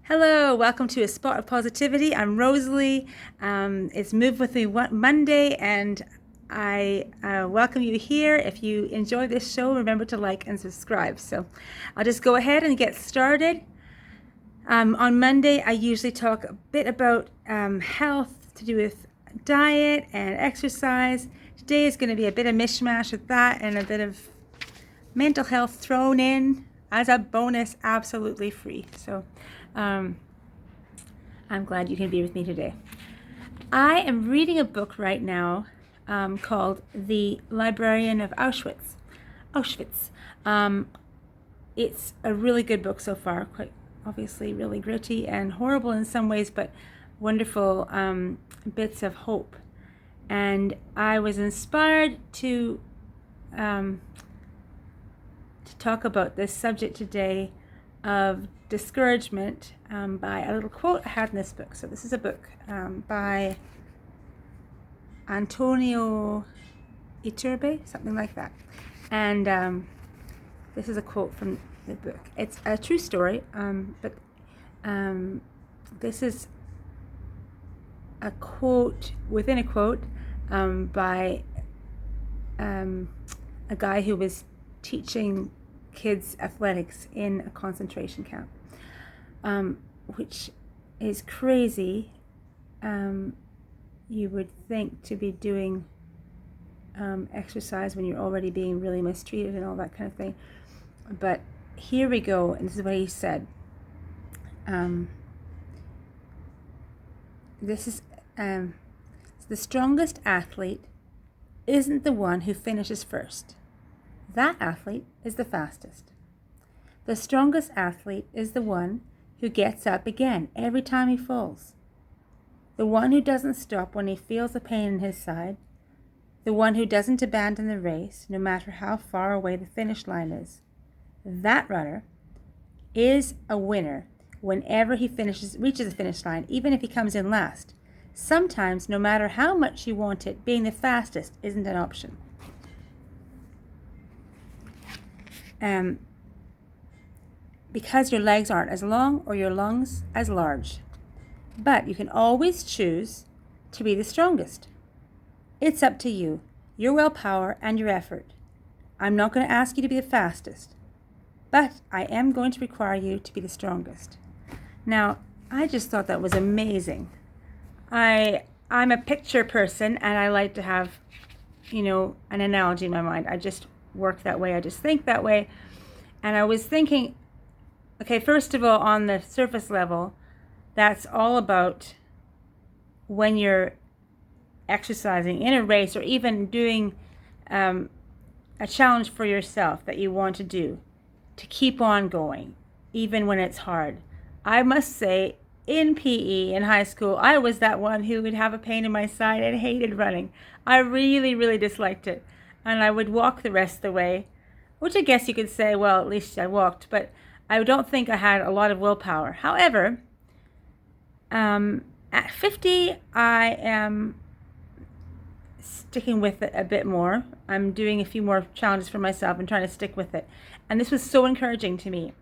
Hello, welcome to A Spot of Positivity. I'm Rosalie. It's Move With Me Monday, and I welcome you here. If you enjoy this show, remember to like and subscribe. So I'll just go ahead and get started. On Monday, I usually talk a bit about health to do with diet and exercise. Today is going to be a bit of mishmash with that and a bit of mental health thrown in as a bonus, absolutely free. So I'm glad you can be with me today. I am reading a book right now called The Librarian of Auschwitz. It's a really good book so far, quite obviously really gritty and horrible in some ways, but wonderful bits of hope. And I was inspired to talk about this subject today of discouragement by a little quote I had in this book. So this is a book by Antonio Iturbe, something like that. And this is a quote from the book. It's a true story, but this is a quote within a quote by a guy who was teaching kids athletics in a concentration camp, which is crazy. You would think to be doing exercise when you're already being really mistreated and all that kind of thing. But here we go, and this is what he said. This is the strongest athlete isn't the one who finishes first. That athlete is the fastest. The strongest athlete is the one who gets up again every time he falls. The one who doesn't stop when he feels the pain in his side. The one who doesn't abandon the race, no matter how far away the finish line is. That runner is a winner whenever he reaches the finish line, even if he comes in last. Sometimes, no matter how much you want it, being the fastest isn't an option. Because your legs aren't as long or your lungs as large. But you can always choose to be the strongest. It's up to you, your willpower and your effort. I'm not going to ask you to be the fastest, but I am going to require you to be the strongest. Now, I just thought that was amazing. I'm a picture person, and I like to have, an analogy in my mind. I just work that way. I just think that way. And I was thinking, okay, first of all, on the surface level, that's all about when you're exercising in a race or even doing a challenge for yourself that you want to do, to keep on going, even when it's hard. I must say, in PE in high school, I was that one who would have a pain in my side and hated running. I really, really disliked it. And I would walk the rest of the way, which I guess you could say, well, at least I walked, but I don't think I had a lot of willpower. However, at 50, I am sticking with it a bit more. I'm doing a few more challenges for myself and trying to stick with it. And this was so encouraging to me.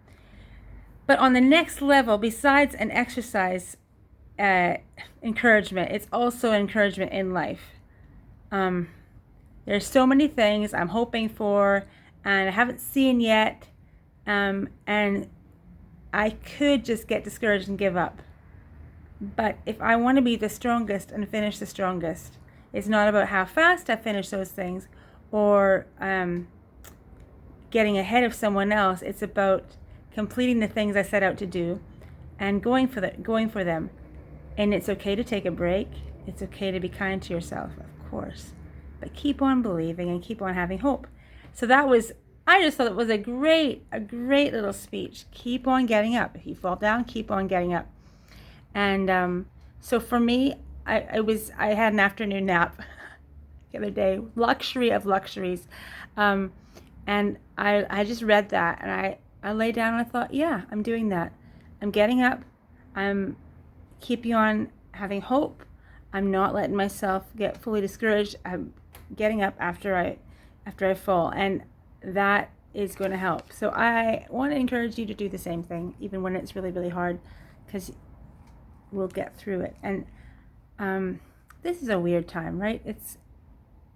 But on the next level, besides an exercise encouragement, it's also an encouragement in life. There's so many things I'm hoping for and I haven't seen yet, and I could just get discouraged and give up. But if I want to be the strongest and finish the strongest, it's not about how fast I finish those things or getting ahead of someone else. It's about completing the things I set out to do and going for them. And it's okay to take a break. It's okay to be kind to yourself, of course. But keep on believing and keep on having hope. So I just thought it was a great little speech. Keep on getting up. If you fall down, keep on getting up. And so for me, I had an afternoon nap the other day, luxury of luxuries. And I just read that and I lay down and I thought, yeah, I'm doing that. I'm getting up. I'm keeping on having hope. I'm not letting myself get fully discouraged. I'm getting up after I fall, and that is going to help. So I want to encourage you to do the same thing, even when it's really, really hard. because we'll get through it. And this is a weird time, right?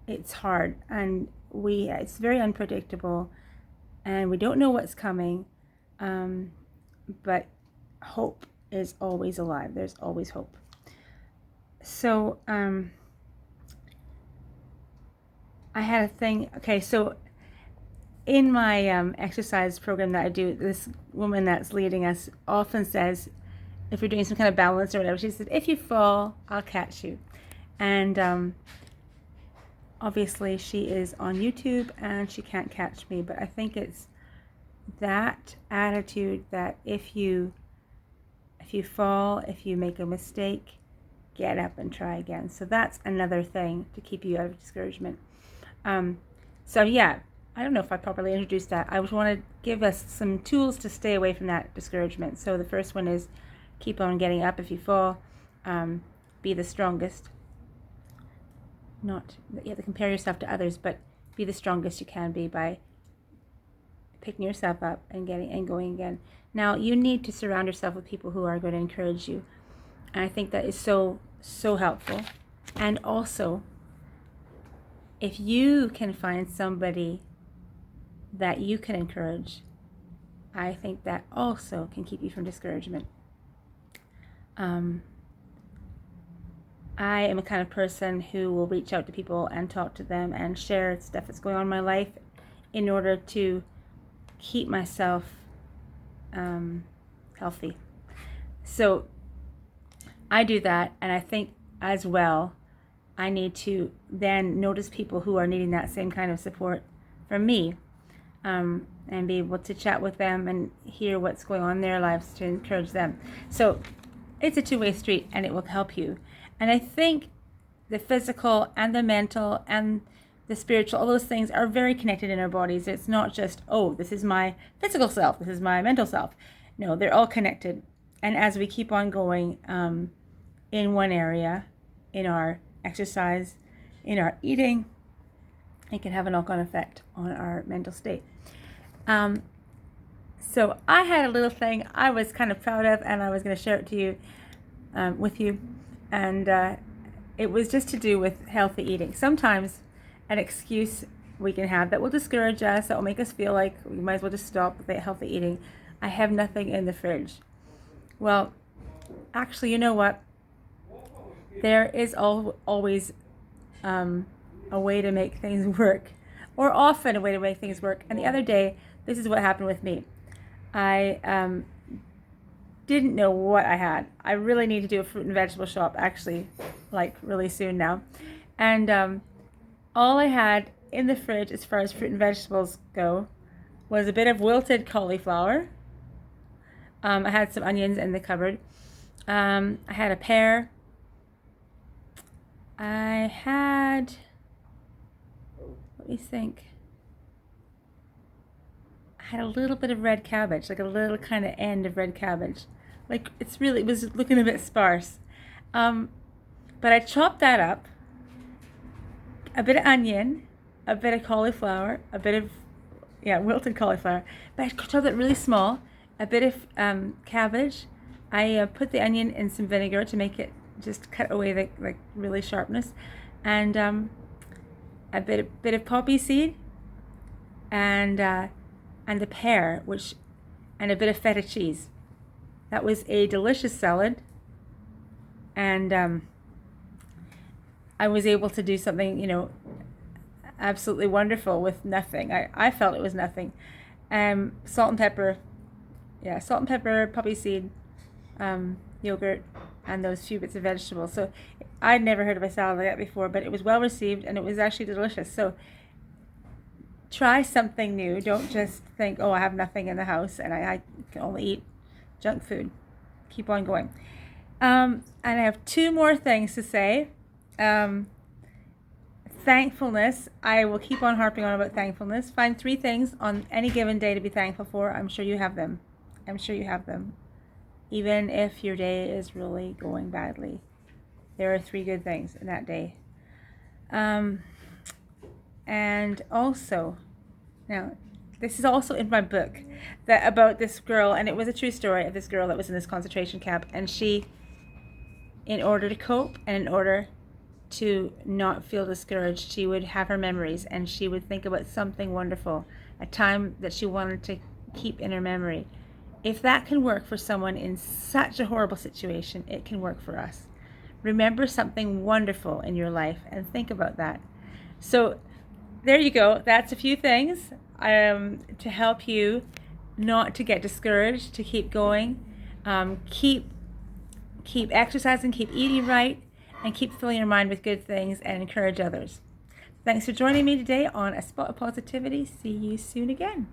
It's hard, and it's very unpredictable, and we don't know what's coming, but hope is always alive. There's always hope. So I had a thing. Okay, so in my exercise program that I do, this woman that's leading us often says, if you're doing some kind of balance or whatever, she said, if you fall, I'll catch you. And obviously she is on YouTube and she can't catch me, but I think it's that attitude that if you fall, if you make a mistake, get up and try again. So that's another thing to keep you out of discouragement. So yeah, I don't know if I properly introduced that. I just want to give us some tools to stay away from that discouragement. So the first one is keep on getting up if you fall. Be the strongest. Not that you have to compare yourself to others, but be the strongest you can be by picking yourself up and going again. Now, you need to surround yourself with people who are going to encourage you. And I think that is so helpful. And also, if you can find somebody that you can encourage, I think that also can keep you from discouragement. I am a kind of person who will reach out to people and talk to them and share stuff that's going on in my life in order to keep myself healthy. So I do that, and I think as well I need to then notice people who are needing that same kind of support from me, and be able to chat with them and hear what's going on in their lives to encourage them. So it's a two-way street, and it will help you. And I think the physical and the mental and the spiritual, all those things are very connected in our bodies. It's not just, oh, this is my physical self, this is my mental self. No, they're all connected. And as we keep on going in one area, in our exercise, in our eating, it can have a knock-on effect on our mental state. So I had a little thing I was kind of proud of, and I was going to share it to you, with you. And it was just to do with healthy eating. Sometimes an excuse we can have that will discourage us, that will make us feel like we might as well just stop with healthy eating. I have nothing in the fridge. Well, actually, you know what? There is always a way to make things work, or often a way to make things work. And the other day, this is what happened with me. I didn't know what I had. I really need to do a fruit and vegetable shop, actually, like really soon now. And all I had in the fridge as far as fruit and vegetables go was a bit of wilted cauliflower. I had some onions in the cupboard. I had a pear. I had, let me think. I had a little bit of red cabbage, like a little kind of end of red cabbage. Like it was looking a bit sparse. But I chopped that up. A bit of onion, a bit of cauliflower, a bit of, wilted cauliflower. But I chopped it really small. A bit of cabbage. I put the onion in some vinegar to make it just cut away the really sharpness, and a bit of poppy seed, and the pear, and a bit of feta cheese. That was a delicious salad, and I was able to do something, absolutely wonderful with nothing. I felt it was nothing. Salt and pepper, poppy seed, yogurt, and those few bits of vegetables. So I'd never heard of a salad like that before, but it was well received, and it was actually delicious. So try something new. Don't just think, oh, I have nothing in the house and I can only eat junk food. Keep on going. And I have two more things to say. Thankfulness. I will keep on harping on about thankfulness. Find 3 things on any given day to be thankful for. I'm sure you have them. Even if your day is really going badly, there are 3 good things in that day. And also, now, this is also in my book, that about this girl, and it was a true story of this girl that was in this concentration camp, and she, in order to cope and in order to not feel discouraged, she would have her memories and she would think about something wonderful, a time that she wanted to keep in her memory. If that can work for someone in such a horrible situation, it can work for us. Remember something wonderful in your life and think about that. So there you go. That's a few things to help you not to get discouraged, to keep going, keep exercising, keep eating right, and keep filling your mind with good things and encourage others. Thanks for joining me today on A Spot of Positivity. See you soon again.